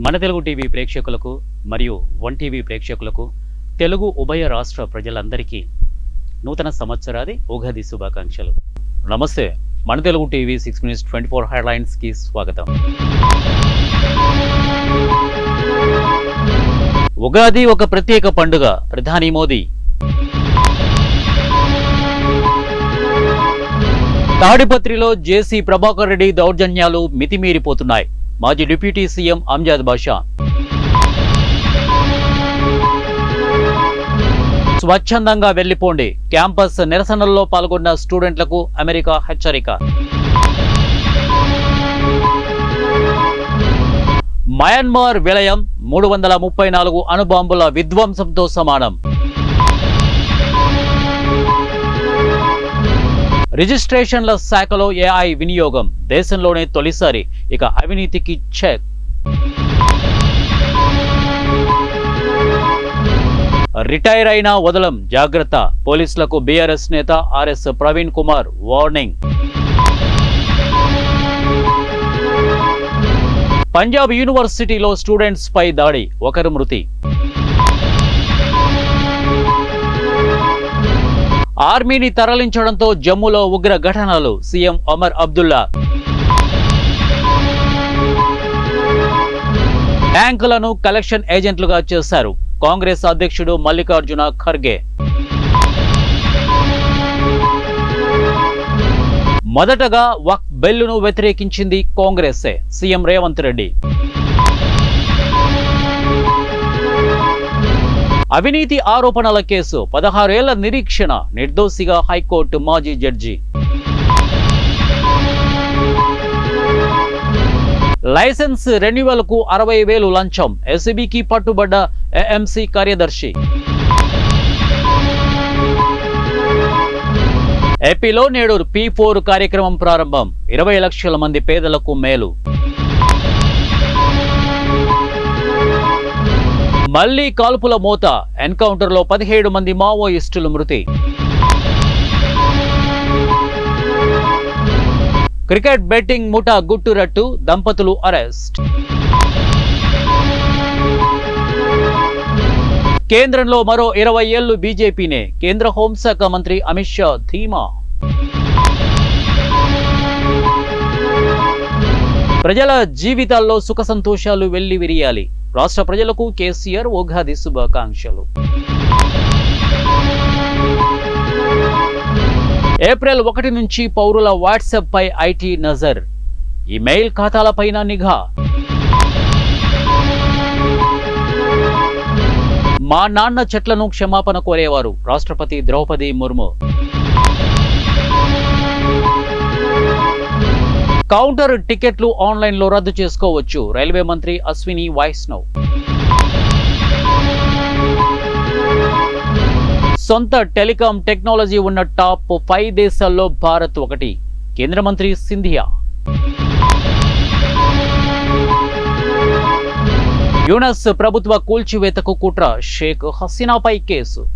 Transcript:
మన తెలుగు టీవీ ప్రేక్షకులకు మరియు వన్ టీవీ ప్రేక్షకులకు తెలుగు ఉభయ రాష్ట్ర ప్రజలందరికీ నూతన సంవత్సరాది ఉగాది శుభాకాంక్షలు. నమస్తే. మన తెలుగు టీవీ 6 Minutes 24 హెడ్లైన్స్ కి స్వాగతం. ఉగాది ఒక ప్రత్యేక పండుగ. ప్రధాని మోదీ. తాడిపత్రిలో జేసీ ప్రభాకర్ రెడ్డి దౌర్జన్యాలు మితిమీరిపోతున్నాయి. మాజీ డిప్యూటీ సీఎం అంజద్ బాషా. స్వచ్ఛందంగా వెళ్లిపోండి. క్యాంపస్ నిరసనల్లో పాల్గొన్న స్టూడెంట్లకు అమెరికా హెచ్చరిక. మయన్మార్ విలయం 334 అణుబాంబుల విధ్వంసంతో సమానం. రిజిస్ట్రేషన్ల శాఖలో ఏఐ వినియోగం దేశంలోనే తొలిసారి. ఇక అవినీతికి చెక్. రిటైర్ అయినా వదలం, జాగ్రత్త. పోలీసులకు బీఆర్ఎస్ నేత ఆర్ఎస్ ప్రవీణ్ కుమార్ వార్నింగ్. పంజాబ్ యూనివర్సిటీలో స్టూడెంట్స్ పై దాడి, ఒకరు మృతి. ఆర్మీని తరలించడంతో జమ్మూలో ఉగ్ర ఘటనలు, సీఎం ఒమర్ అబ్దుల్లా. బ్యాంకులను కలెక్షన్ ఏజెంట్లుగా చేశారు కాంగ్రెస్ అధ్యక్షుడు మల్లికార్జున ఖర్గే. మొదటగా వక్ఫ్ బిల్లును వ్యతిరేకించింది కాంగ్రెసే, సీఎం రేవంత్ రెడ్డి. అవినీతి ఆరోపణల కేసు, 16 ఏళ్ల నిరీక్షణ, నిర్దోషిగా హైకోర్టు మాజీ జడ్జి. లైసెన్స్ రెన్యువల్ కు 60,000 లంచం, ఎస్సీబీకి పట్టుబడ్డ ఏఎంసీ కార్యదర్శి. ఏపీలో నేడు P4 కార్యక్రమం ప్రారంభం, 20 లక్షల మంది పేదలకు మేలు. మళ్లీ కాల్పుల మోత, ఎన్కౌంటర్లో 17 మంది మావోయిస్టులు మృతి. క్రికెట్ బెట్టింగ్ ముఠా గుట్టురట్టు, దంపతులు అరెస్ట్. కేంద్రంలో మరో 20 ఏళ్లు బీజేపీనే, కేంద్ర హోంశాఖ మంత్రి అమిత్ షా ధీమా. ప్రజల జీవితాల్లో సుఖ సంతోషాలు వెల్లివిరియాలి. రాష్ట్ర ప్రజలకు కేసీఆర్ ఉగాది శుభాకాంక్షలు. ఏప్రిల్ 1 నుంచి పౌరుల WhatsApp pi IT Nazar, email ఖాతాలపైన నిఘా. మా నాన్న చెట్లను క్షమాపణ కోరేవారు, రాష్ట్రపతి ద్రౌపది ముర్ము. కౌంటర్ టికెట్లు ఆన్లైన్లో రద్దు చేసుకోవచ్చు, రైల్వే మంత్రి అశ్విని వైష్ణవ్. సొంత టెలికాం టెక్నాలజీ ఉన్న టాప్ 5 దేశాల్లో భారత్ ఒకటి, కేంద్ర మంత్రి సింధియా. యూనస్ ప్రభుత్వ కూల్చివేతకు కుట్ర, షేక్ హసీనాపై కేసు.